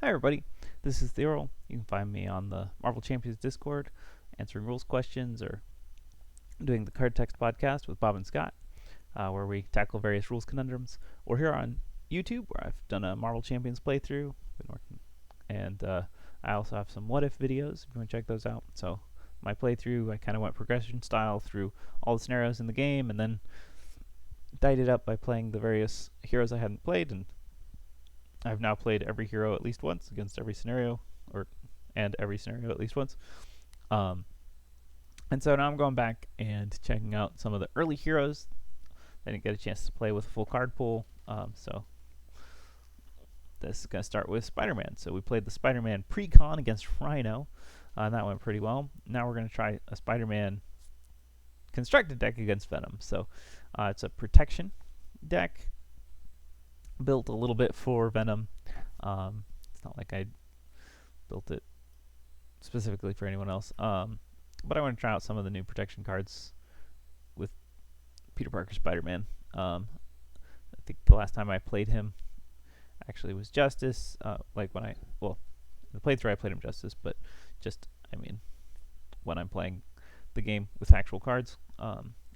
Hi everybody, this is the Earl. You can find me on the Marvel Champions Discord, answering rules questions or doing the Card Text podcast with Bob and Scott, where we tackle various rules conundrums. Or here on YouTube, where I've done a Marvel Champions playthrough, and I also have some what if videos if you want to check those out. So my playthrough, I kind of went progression style through all the scenarios in the game, and then dyed it up by playing the various heroes I hadn't played, and I've now played every hero at least once against every scenario, and every scenario at least once. Um, and so now I'm going back and checking out some of the early heroes. I didn't get a chance to play with a full card pool, so this is going to start with Spider-Man. So we played the Spider-Man pre-con against Rhino, and that went pretty well. Now we're going to try a Spider-Man constructed deck against Venom. So it's a protection deck built a little bit for Venom. It's not like I built it specifically for anyone else. But I want to try out some of the new protection cards with Peter Parker Spider-Man. I think the last time I played him actually was Justice. In the playthrough I played him Justice, but when I'm playing the game with actual cards,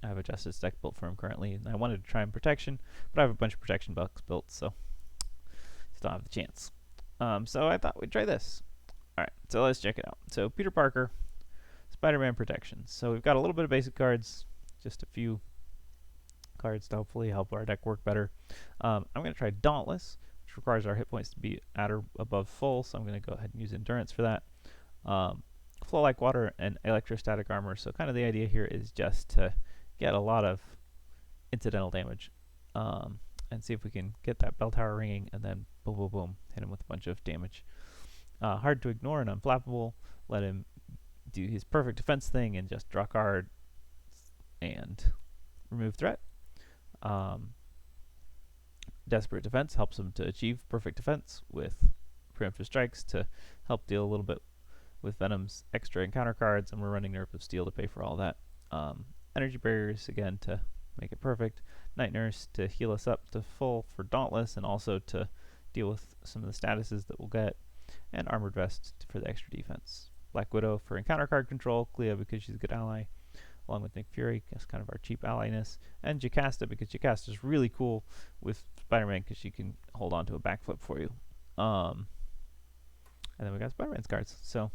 I have a Justice deck built for him currently, and I wanted to try him Protection, but I have a bunch of Protection bucks built, so still have the chance. So I thought we'd try this. Alright, so let's check it out. So Peter Parker, Spider-Man Protection. So we've got a little bit of basic cards, just a few cards to hopefully help our deck work better. I'm going to try Dauntless, which requires our hit points to be at or above full, so I'm going to go ahead and use Endurance for that. Flow Like Water and Electrostatic Armor. So kind of the idea here is just to get a lot of incidental damage, and see if we can get that bell tower ringing, and then boom, boom, boom, hit him with a bunch of damage. Hard to Ignore and Unflappable. Let him do his perfect defense thing and just draw card and remove threat. Desperate Defense helps him to achieve perfect defense with preemptive strikes to help deal a little bit with Venom's extra encounter cards, and we're running Nerve of Steel to pay for all that. Energy Barriers, again, to make it perfect. Night Nurse to heal us up to full for Dauntless, and also to deal with some of the statuses that we'll get. And Armored Vest for the extra defense. Black Widow for encounter card control. Clea because she's a good ally, along with Nick Fury, that's kind of our cheap alliness. And Jocasta because Jocasta is really cool with Spider-Man because she can hold on to a backflip for you. And then we got Spider-Man's cards. So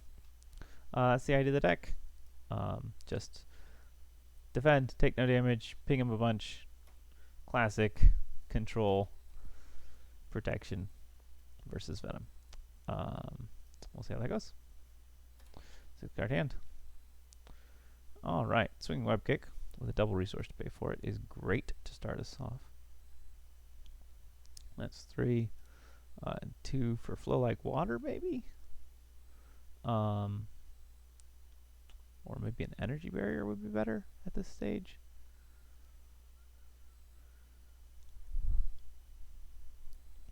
that's the idea of the deck. Just defend, take no damage, ping him a bunch, classic, control, protection versus Venom. We'll see how that goes. 6-card hand. Alright, Swinging Web Kick with a double resource to pay for it is great to start us off. That's 3. 2 for Flow Like Water, maybe? Or maybe an Energy Barrier would be better at this stage.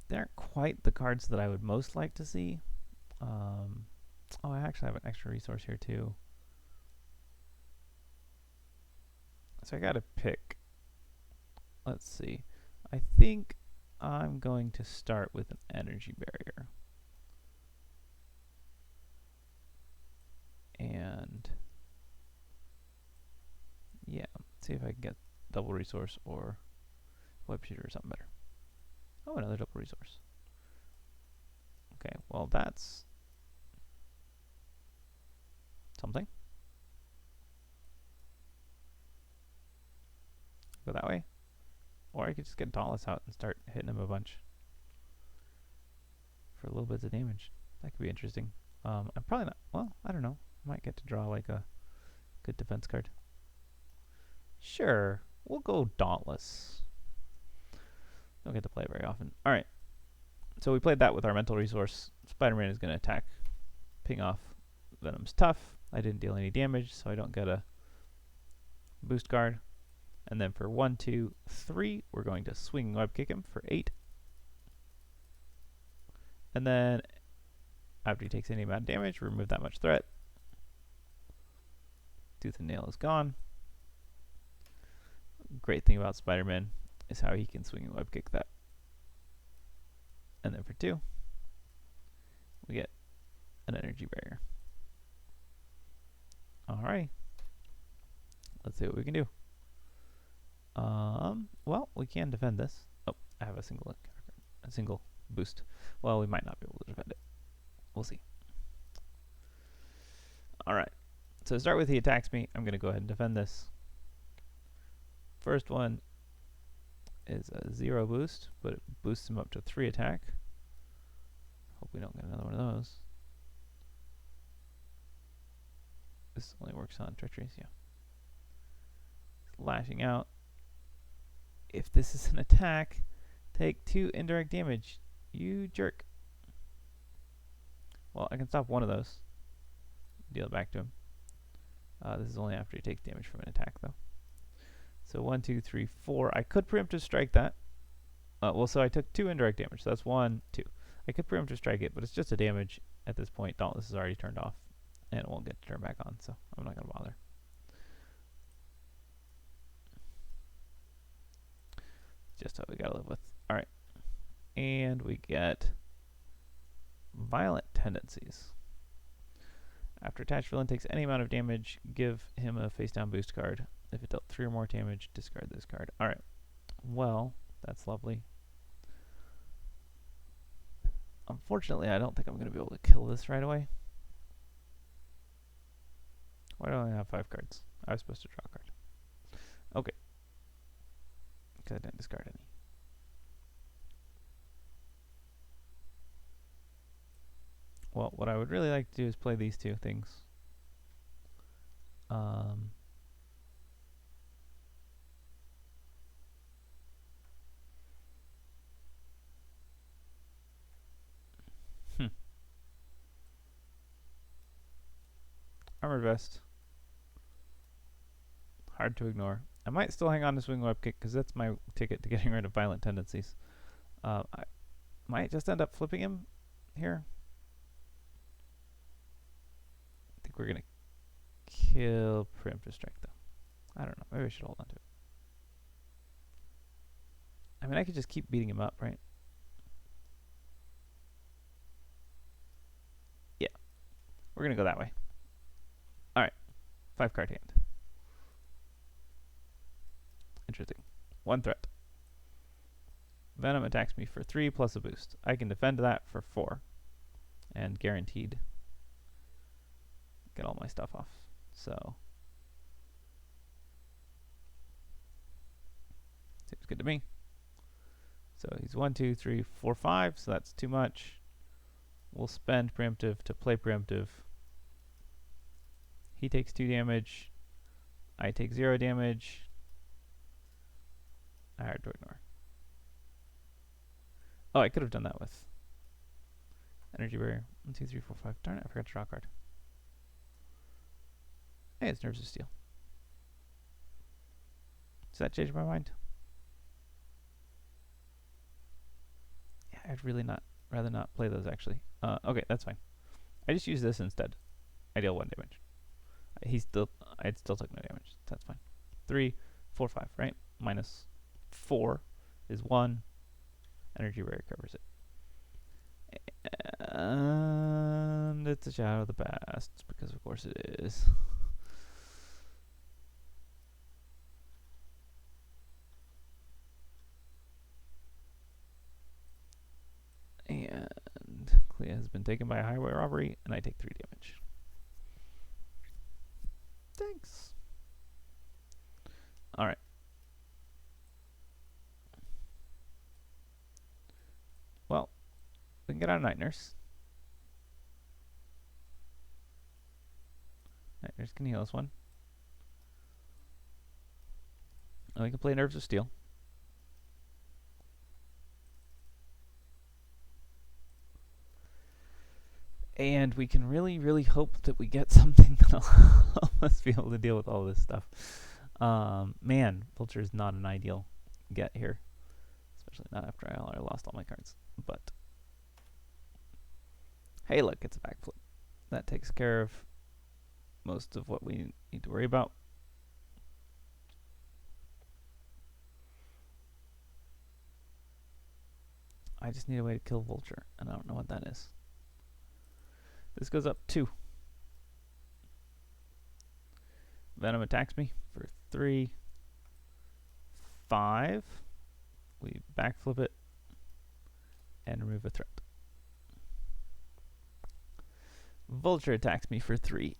They aren't quite the cards that I would most like to see. I actually have an extra resource here too. So I gotta pick. Let's see. I think I'm going to start with an Energy Barrier. And yeah, see if I can get double resource or web shooter or something better. Oh, another double resource. Okay, well that's something. Go that way. Or I could just get Dauntless out and start hitting him a bunch for a little bit of damage. That could be interesting. I'm probably not, well, I don't know. I might get to draw like a good defense card. Sure, we'll go Dauntless. Don't get to play it very often. Alright, so we played that with our mental resource. Spider-Man is going to attack, ping off Venom's Tough. I didn't deal any damage, so I don't get a boost card. And then for 1, 2, 3, we're going to Swinging Web Kick him for 8. And then after he takes any amount of damage, remove that much threat. Tooth and Nail is gone. Great thing about Spider-Man is how he can Swinging Web Kick that. And then for 2, an energy barrier. Alright. Let's see what we can do. Well, we can defend this. Oh, I have a single boost. Well, we might not be able to defend it. We'll see. Alright. So to start with, he attacks me. I'm going to go ahead and defend this. First one is a 0 boost, but it boosts him up to 3 attack. Hope we don't get another one of those. This only works on treacheries, yeah. Lashing out. If this is an attack, take 2 indirect damage. You jerk. Well, I can stop one of those. Deal it back to him. This is only after he takes damage from an attack, though. So 1, 2, 3, 4. I could preemptive strike that. Well, so I took 2 indirect damage. So that's 1, 2. I could preemptive strike it, but it's just a damage at this point. Dauntless is already turned off, and it won't get turned back on, so I'm not going to bother. Just what we got to live with. All right. And we get Violent Tendencies. After attached villain takes any amount of damage, give him a face-down boost card. If it dealt 3 or more damage, discard this card. Alright. Well, that's lovely. Unfortunately, I don't think I'm going to be able to kill this right away. Why do I only have 5 cards? I was supposed to draw a card. Okay. Because I didn't discard any. Well, what I would really like to do is play these 2 things. Armored Vest. Hard to ignore. I might still hang on to Swing Web Kick because that's my ticket to getting rid of Violent Tendencies. I might just end up flipping him here. I think we're going to kill Preemptive Strike, though. I don't know. Maybe I should hold on to it. I mean, I could just keep beating him up, right? Yeah. We're going to go that way. Alright. 5 card hand. Interesting. 1 threat. Venom attacks me for 3 plus a boost. I can defend that for 4. And guaranteed get all my stuff off. So seems good to me. So he's 1, 2, 3, 4, 5. So that's too much. We'll spend preemptive to play preemptive. He takes 2 damage. I take 0 damage. Hard to ignore. Oh, I could have done that with Energy Barrier. 1, 2, 3, 4, 5. Darn it, I forgot to draw a card. Hey, it's Nerves of Steel. Does that change my mind? Yeah, I'd really rather not play those, actually. Okay, that's fine. I just use this instead. I deal 1 damage. I'd still took no damage. That's fine. 3, 4, 5, right? Minus 4 is 1. Energy Barrier covers it. And it's a Shadow of the Past, because of course it is. And Clea has been taken by a highway robbery, and I take 3 damage. Thanks. Alright. Well, we can get out of Night Nurse. Night Nurse can heal us 1. And we can play Nerves of Steel. And we can really, really hope that we get something that'll help us be able to deal with all this stuff. Man, Vulture is not an ideal get here. Especially not after I already lost all my cards. But, hey, look, it's a backflip. That takes care of most of what we need to worry about. I just need a way to kill Vulture, and I don't know what that is. This goes up 2. Venom attacks me for 3, 5. We backflip it and remove a threat. Vulture attacks me for 3.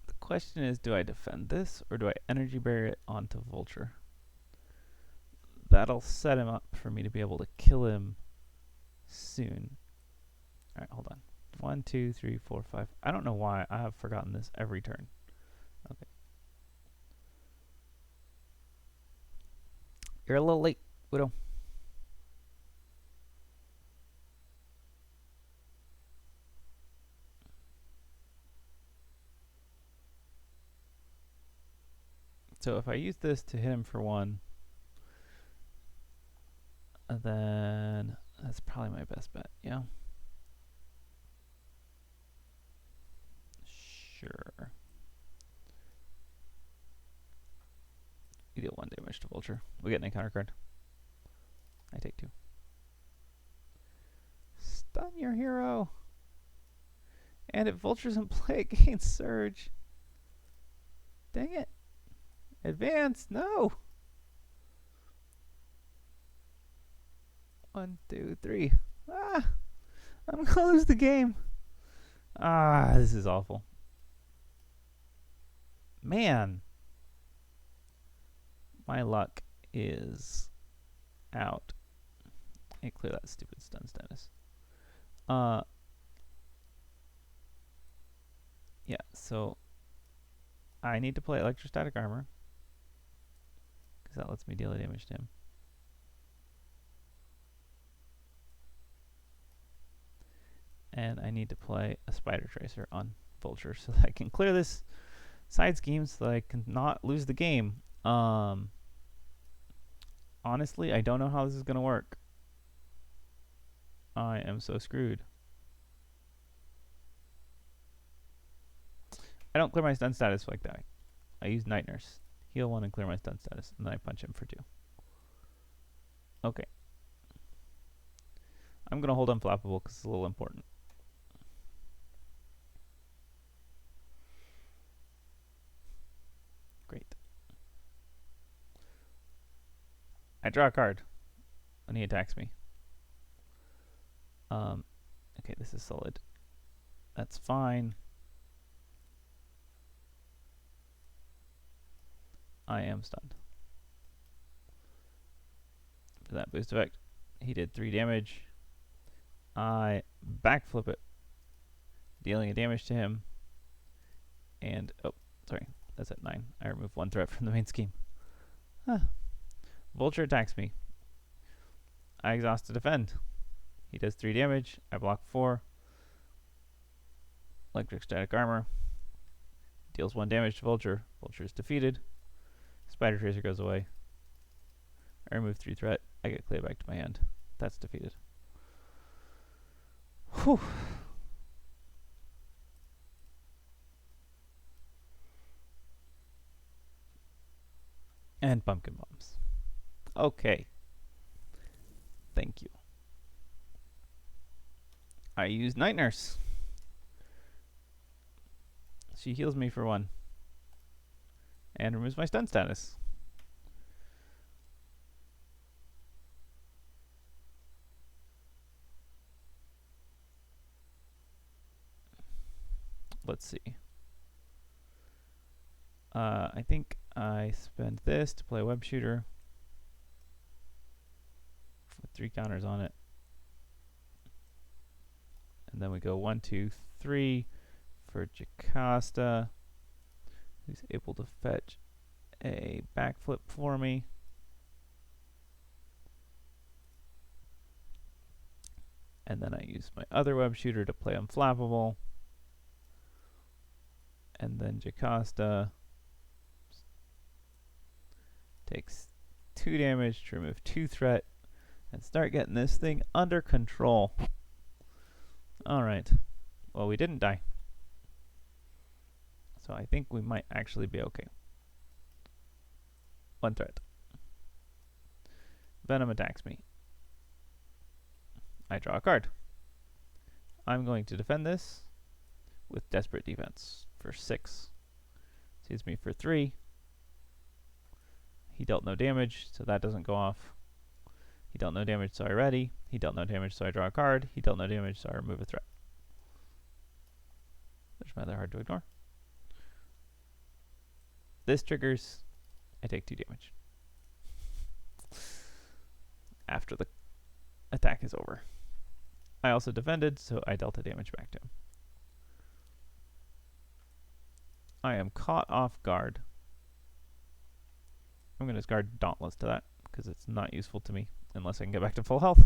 The question is, do I defend this or do I energy barrier it onto Vulture? That'll set him up for me to be able to kill him soon. Alright, hold on. 1, 2, 3, 4, 5. I don't know why I have forgotten this every turn. Okay. You're a little late, Widow. So if I use this to hit him for 1, then that's probably my best bet, yeah? Sure. You deal 1 damage to Vulture. We get an encounter card. I take 2. Stun your hero! And if Vulture's in play, it gains Surge. Dang it. Advance! No! 1, 2, 3. Ah! I'm gonna lose the game. Ah, this is awful. Man. My luck is out. Hey, clear that stupid stun status. Yeah, so I need to play Electrostatic Armor, because that lets me deal damage to him. And I need to play a Spider Tracer on Vulture so that I can clear this side scheme so that I can not lose the game. Honestly, I don't know how this is going to work. I am so screwed. I don't clear my stun status like that. I use Night Nurse. Heal 1 and clear my stun status, and then I punch him for 2. Okay. I'm going to hold Unflappable because it's a little important. Great. I draw a card when he attacks me. Okay, this is solid. That's fine. I am stunned. For that boost effect, he did 3 damage. I backflip it, dealing a damage to him. And, oh, sorry, that's at 9. I remove 1 threat from the main scheme. Vulture attacks me. I exhaust to defend. He does 3 damage. I block 4. Electrostatic Armor. Deals 1 damage to Vulture. Vulture is defeated. Spider Tracer goes away. I remove 3 threat. I get Clay back to my hand. That's defeated. Whew. And Pumpkin Bombs. Okay. Thank you. I use Night Nurse. She heals me for 1. And removes my stun status. Let's see. I think I spend this to play Web Shooter with 3 counters on it. And then we go 1, 2, 3 for Jocasta, who's able to fetch a backflip for me. And then I use my other Web Shooter to play Unflappable. And then Jocasta Takes 2 damage to remove 2 threat and start getting this thing under control. Alright. Well, we didn't die. So I think we might actually be okay. 1 threat. Venom attacks me. I draw a card. I'm going to defend this with Desperate Defense for 6. Sees me for 3. He dealt no damage, so that doesn't go off. He dealt no damage, so I ready. He dealt no damage, so I draw a card. He dealt no damage, so I remove a threat. Which is rather hard to ignore. This triggers. I take 2 damage. After the attack is over. I also defended, so I dealt a damage back to him. I am caught off guard. I'm going to discard Dauntless to that, because it's not useful to me unless I can get back to full health,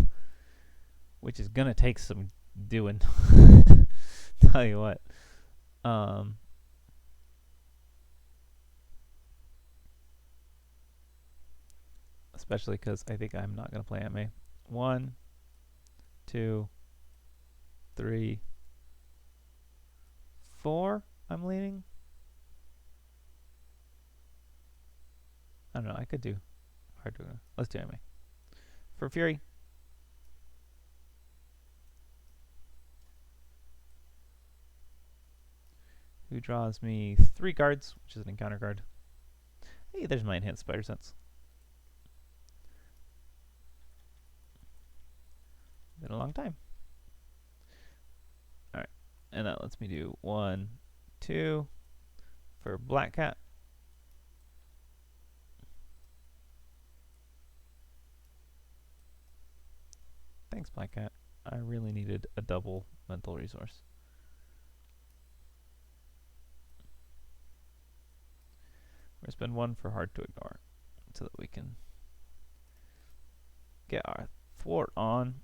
which is going to take some doing. Tell you what. Especially because I think I'm not going to play MA. 1, 2, 3, 4, I'm leaning. I don't know, I could do hard to. Let's do MA. For Fury. Who draws me 3 cards, which is an encounter card. Hey, there's my enhanced spider sense. Been a long time. Alright, and that lets me do 1, 2 for Black Cat. Thanks, Black Cat. I really needed a double mental resource. We're going to spend 1 for Hard to Ignore so that we can get our thwart on.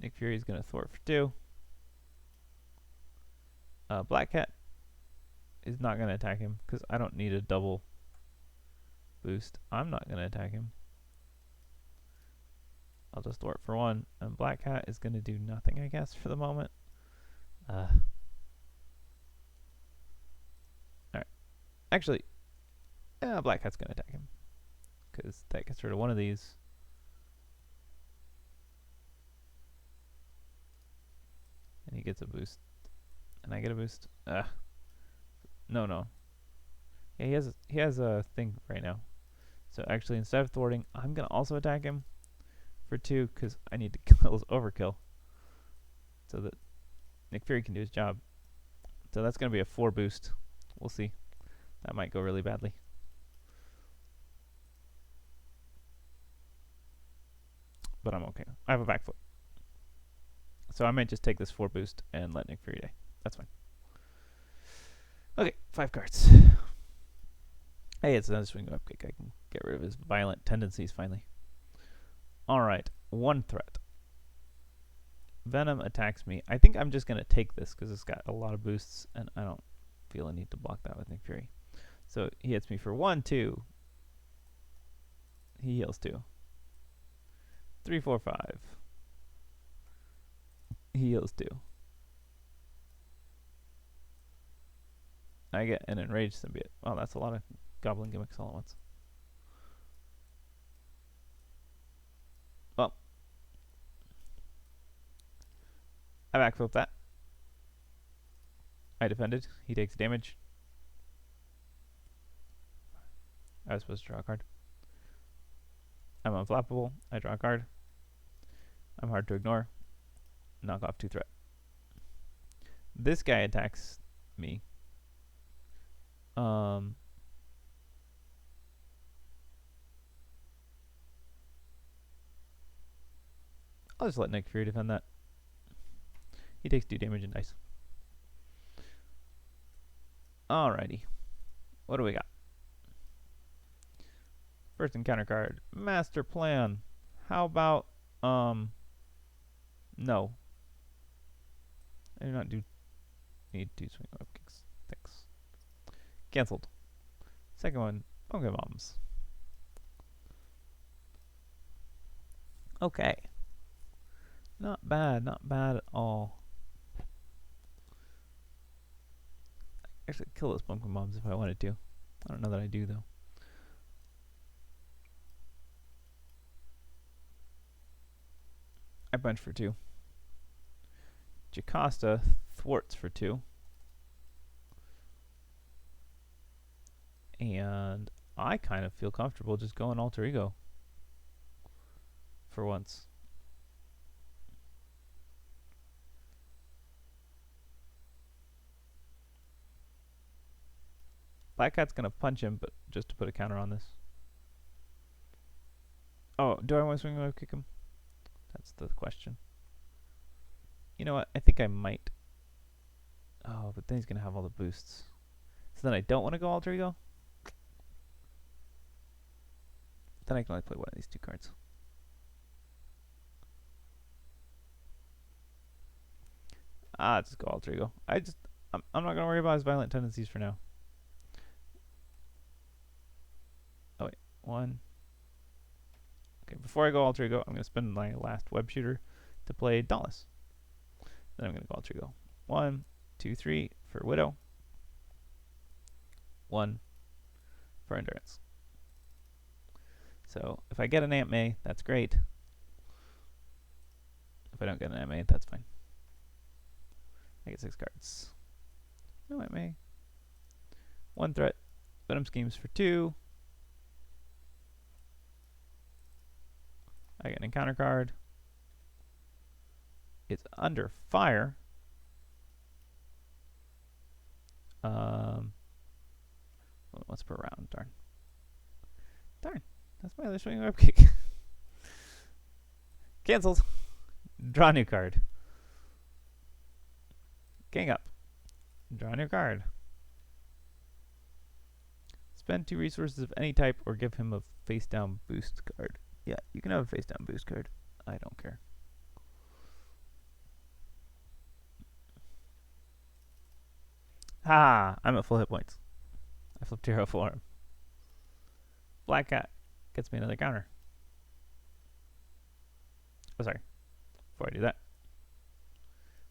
Nick Fury is going to thwart for 2. Black Cat is not going to attack him because I don't need a double boost. I'm not going to attack him. I'll just thwart for 1. And Black Cat is going to do nothing, I guess, for the moment. Alright. Actually, Black Cat's going to attack him because that gets rid of 1 of these. And he gets a boost. And I get a boost. No. Yeah, he has a thing right now. So actually, instead of thwarting, I'm going to also attack him for 2 because I need to kill his overkill so that Nick Fury can do his job. So that's going to be a 4 boost. We'll see. That might go really badly. But I'm okay. I have a back foot. So I might just take this 4 boost and let Nick Fury die. That's fine. Okay, 5 cards. Hey, it's another swing up kick. I can get rid of his violent tendencies finally. Alright, 1 threat. Venom attacks me. I think I'm just going to take this because it's got a lot of boosts and I don't feel a need to block that with Nick Fury. So he hits me for 1, 2. He heals 2. 3, 4, 5. He heals 2. I get an enraged symbiote. Wow, that's a lot of goblin gimmicks all at once. Well, I backflip that. I defended. He takes damage. I was supposed to draw a card. I'm unflappable. I draw a card. I'm hard to ignore. Knock off 2 threat. This guy attacks me. I'll just let Nick Fury defend that. He takes 2 damage and dice. Alrighty. What do we got? First encounter card. Master Plan. How about, no. I do not need 2 swing up kicks. Thanks. Cancelled. Second one, Pumpkin Bombs. Okay. Not bad at all. Actually, kill those Pumpkin Bombs if I wanted to. I don't know that I do, though. I bunch for 2. Jocasta thwarts for 2. And I kind of feel comfortable just going Alter Ego. For once. Black Cat's going to punch him, but just to put a counter on this. Oh, do I want to swing wave kick him? That's the question. You know what? I think I might. Oh, but then he's going to have all the boosts. So then I don't want to go Alter Ego? Then I can only play one of these 2 cards. Just go Alter Ego. I'm not going to worry about his violent tendencies for now. Oh, wait. 1. Okay, before I go Alter Ego, I'm going to spend my last web shooter to play Dauntless. Then I'm going to go Alter Ego. 1, 2, 3 for Widow. 1 for Endurance. So if I get an Aunt May, that's great. If I don't get an Aunt May, that's fine. I get 6 cards. No Aunt May. 1 threat. Venom Schemes for 2. I get an encounter card. It's under fire. Once per round. Darn. That's my other swing web kick. Cancelled. Draw a new card. Gang up. Draw a new card. Spend 2 resources of any type or give him a face down boost card. Yeah, you can have a face down boost card. I don't care. I'm at full hit points. I flipped hero for him. Black Cat gets me another counter. Oh, sorry. Before I do that.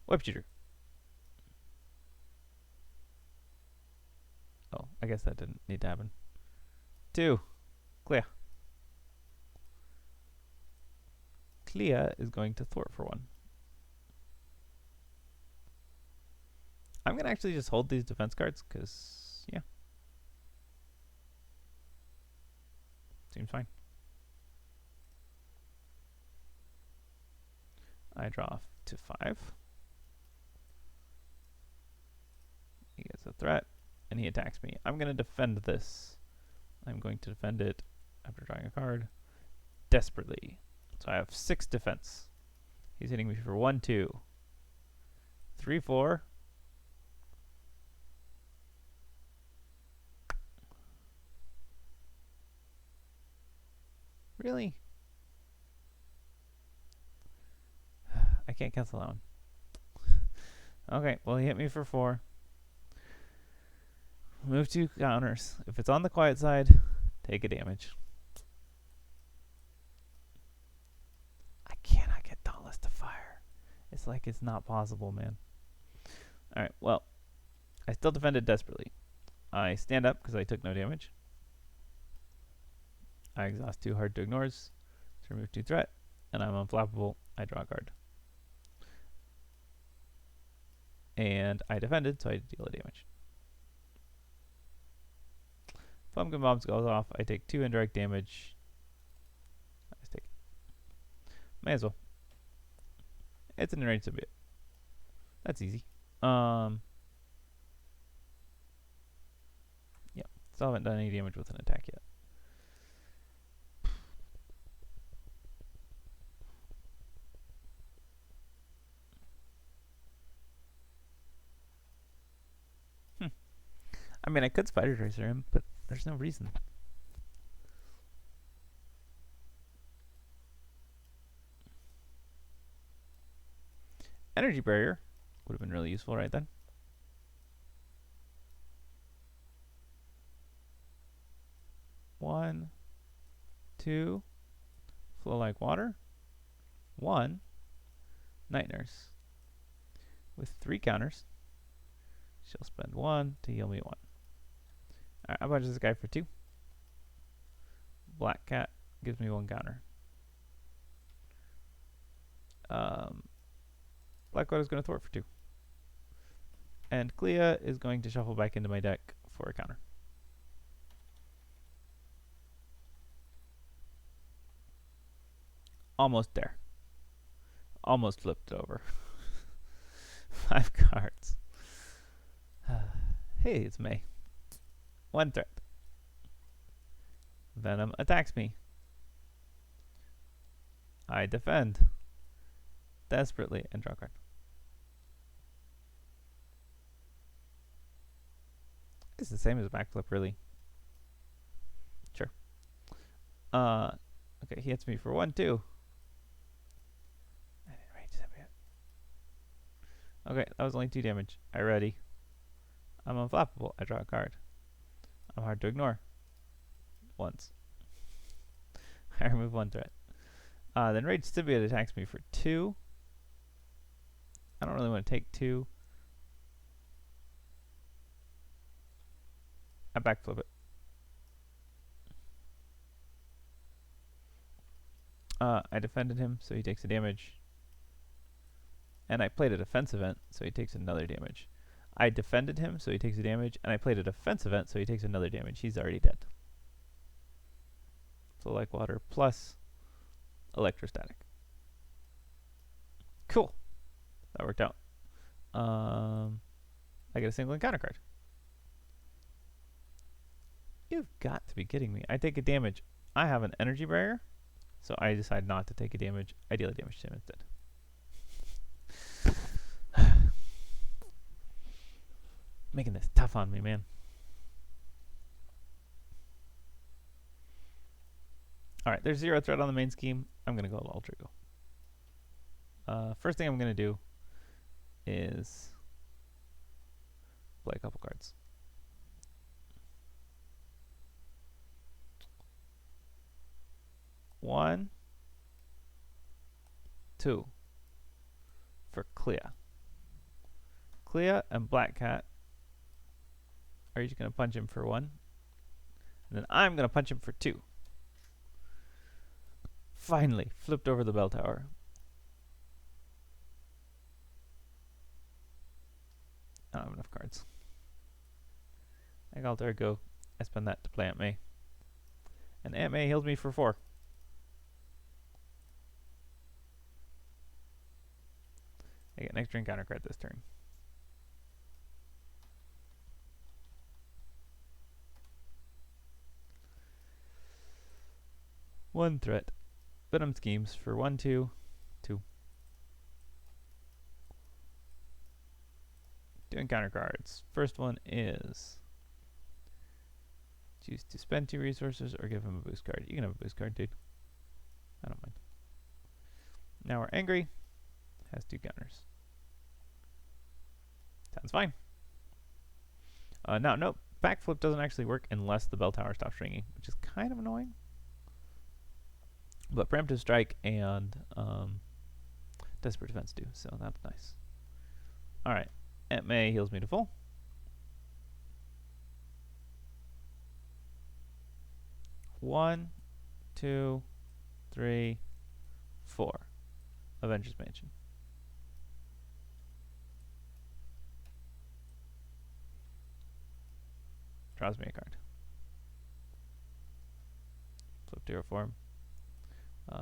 Web shooter. Oh, I guess that didn't need to happen. 2. Clea. Clea is going to thwart for 1. I'm going to actually just hold these defense cards, because, yeah. Seems fine. I draw to 5. He gets a threat, and he attacks me. I'm going to defend this. I'm going to defend it after drawing a card desperately. So I have 6 defense. He's hitting me for 1, 2, 3, 4. Really? I can't cancel that one. Okay, well, he hit me for 4. Move 2 counters. If it's on the quiet side, take a damage. I cannot get Dauntless to fire. It's like it's not possible, man. Alright, well, I still defended desperately. I stand up because I took no damage. I exhaust 2 hard to ignores to remove 2 threat, and I'm unflappable. I draw a card. And I defended, so I deal a damage. Pumpkin Bombs goes off. I take 2 indirect damage. I just take it. May as well. It's an enraged symbiote. That's easy. Yeah, still haven't done any damage with an attack yet. I mean, I could Spider Tracer him, but there's no reason. Energy Barrier would have been really useful right then. 1, 2, Flow Like Water. 1, Night Nurse. With 3 counters, she'll spend 1 to heal me 1. Alright, I punch this guy for 2. Black Cat gives me 1 counter. Black Widow is going to thwart for 2. And Clea is going to shuffle back into my deck for a counter. Almost there. Almost flipped it over. 5 cards. Hey, it's May. 1 threat. Venom attacks me. I defend desperately and draw a card. It's the same as backflip, really. Sure. Okay, he hits me for 1, 2. I didn't range that yet. Okay, that was only 2 damage. I ready. I'm unflappable. I draw a card. I'm hard to ignore. Once. I remove 1 threat. Then Rage Symbiote attacks me for 2. I don't really want to take 2. I backflip it. I defended him, so he takes a damage. And I played a defense event, so he takes another damage. I defended him, so he takes a damage, and I played a defense event, so he takes another damage. He's already dead. So like water plus electrostatic. Cool. That worked out. I get a single encounter card. You've got to be kidding me. I take a damage. I have an energy barrier, so I decide not to take a damage. I deal a damage to him instead. Making this tough on me, man. Alright, there's 0 threat on the main scheme. I'm going to go Ultra Go. First thing I'm going to do is play a couple cards. One, 2 for Clea. Clea and Black Cat are each going to punch him for 1. And then I'm going to punch him for 2. Finally, flipped over the bell tower. I don't have enough cards. I got Alter Go. I spend that to play Aunt May. And Aunt May heals me for 4. I get an extra encounter card this turn. One threat. Venom schemes for 1, 2, 2. 2 encounter cards. First one is choose to spend 2 resources or give him a boost card. You can have a boost card, dude. I don't mind. Now we're angry. Has 2 counters. Sounds fine. Now, no, backflip doesn't actually work unless the bell tower stops ringing, which is kind of annoying. But preemptive strike and desperate defense do, so that's nice. Alright, Aunt May heals me to full. One, 2, 3, 4. Avengers Mansion. Draws me a card. Flip to your form. I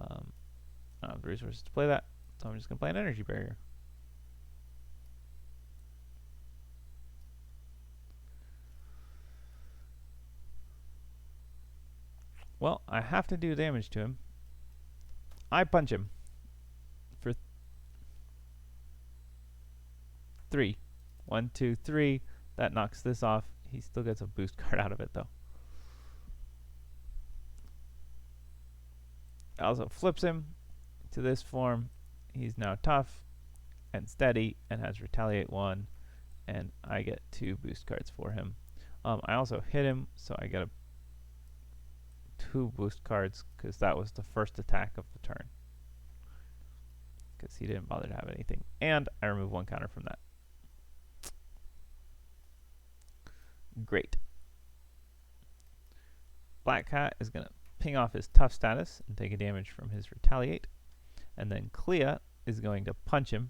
don't have the resources to play that, so I'm just going to play an energy barrier. Well, I have to do damage to him. I punch him for 3. 1, 2, 3. That knocks this off. He still gets a boost card out of it, though. Also flips him to this form. He's now tough and steady and has Retaliate 1, and I get 2 boost cards for him. I also hit him, so I get a 2 boost cards because that was the first attack of the turn. Because he didn't bother to have anything. And I remove 1 counter from that. Great. Black Cat is going to ping off his tough status and take a damage from his retaliate. And then Clea is going to punch him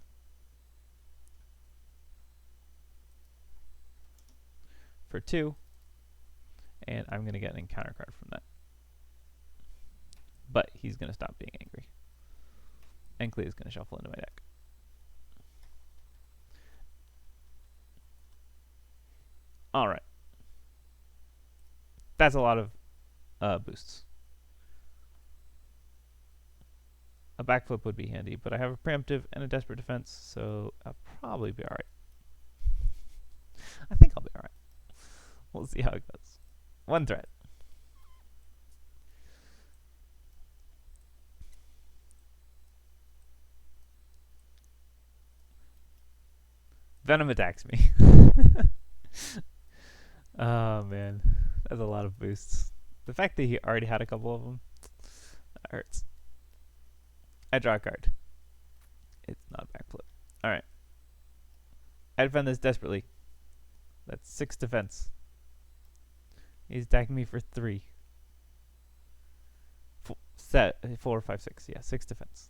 for 2. And I'm going to get an encounter card from that. But he's going to stop being angry. And Clea is going to shuffle into my deck. Alright. That's a lot of boosts. A backflip would be handy, but I have a preemptive and a desperate defense, so I'll probably be alright. I think I'll be alright. We'll see how it goes. 1 threat. Venom attacks me. Oh man, that's a lot of boosts. The fact that he already had a couple of them, that hurts. I draw a card. It's not a backflip. Alright. I defend this desperately. That's 6 defense. He's attacking me for 3. 4, 5, 6. Yeah, 6 defense.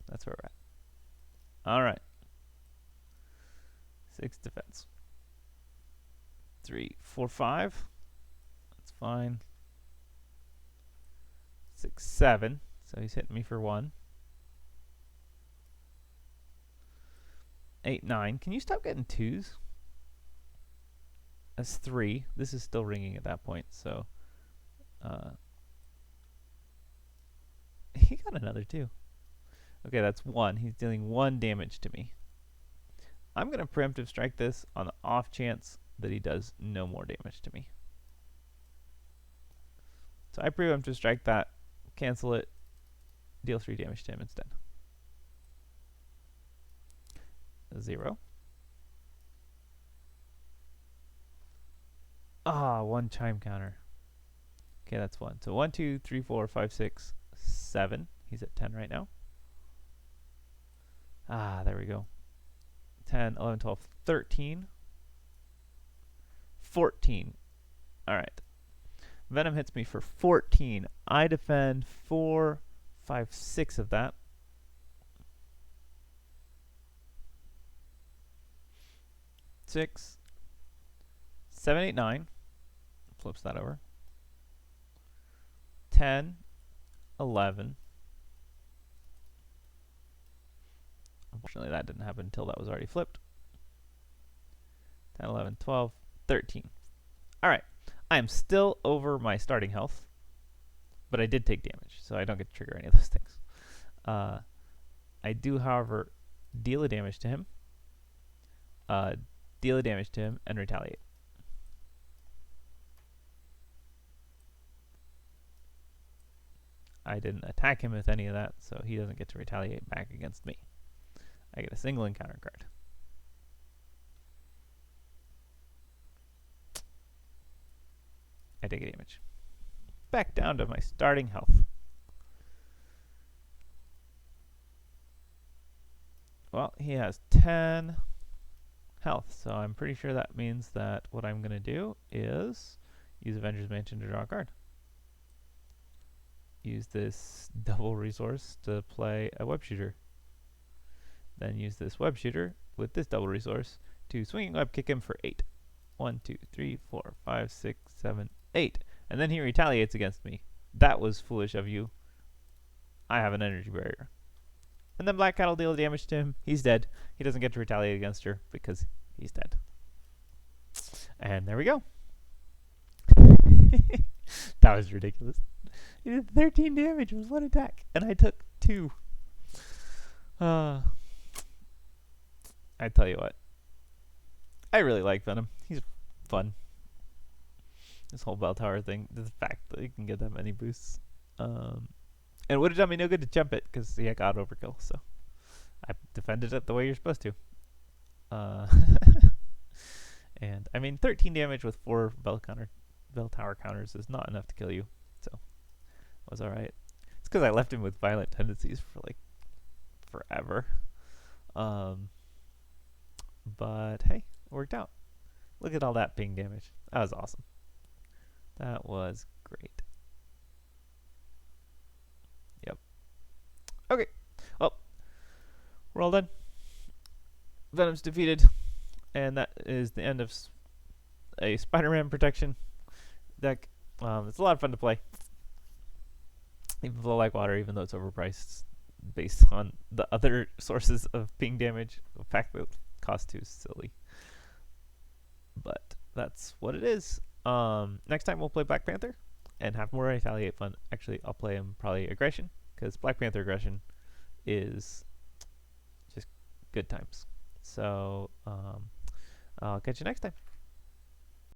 That's where we're at. Alright. 6 defense. 3, 4, 5. That's fine. 6, 7. So he's hitting me for 1. 8, 9. Can you stop getting 2s? That's 3. This is still ringing at that point, so he got another 2. Okay, that's 1. He's dealing 1 damage to me. I'm going to preemptive strike this on the off chance that he does no more damage to me. So I preemptive strike that, cancel it, deal 3 damage to him instead. 0. Ah, 1 chime counter. Okay, that's 1. So 1, 2, 3, 4, 5, 6, 7. He's at 10 right now. Ah, there we go. 10, 11, 12, 13. 14. Alright. Venom hits me for 14. I defend 4, 5, 6 of that. 6, 7, 8, 9. Flips that over. 10, 11. Unfortunately, that didn't happen until that was already flipped. 10, 11, 12, 13. Alright. I am still over my starting health, but I did take damage, so I don't get to trigger any of those things. I do, however, deal a damage to him, and retaliate. I didn't attack him with any of that, so he doesn't get to retaliate back against me. I get a single encounter card. I take a damage. Back down to my starting health. Well, he has 10 health, so I'm pretty sure that means that what I'm going to do is use Avengers Mansion to draw a card. Use this double resource to play a web shooter. Then use this web shooter with this double resource to swinging web kick him for 8. 1, 2, 3, 4, 5, 6, 7, 8. And then he retaliates against me. That was foolish of you. I have an energy barrier. And then Black Cat will deal damage to him. He's dead. He doesn't get to retaliate against her because he's dead. And there we go. That was ridiculous. He did 13 damage with 1 attack, and I took 2. I tell you what. I really like Venom. He's fun. This whole bell tower thing, the fact that you can get that many boosts. And it would have done me no good to jump it, because he got overkill, so I defended it the way you're supposed to. And, I mean, 13 damage with 4 bell tower counters is not enough to kill you, so was alright. It's because I left him with violent tendencies for like forever. Um, but hey, it worked out. Look at all that ping damage. That was awesome. That was great. Yep. Okay. Well, we're all done. Venom's defeated, and that is the end of a Spider-Man protection deck. It's a lot of fun to play. Even flow like water, even though it's overpriced based on the other sources of ping damage. The fact that cost 2 is silly. But that's what it is. Next time we'll play Black Panther and have more Retaliate fun. Actually, I'll play him probably Aggression, because Black Panther Aggression is just good times. So I'll catch you next time.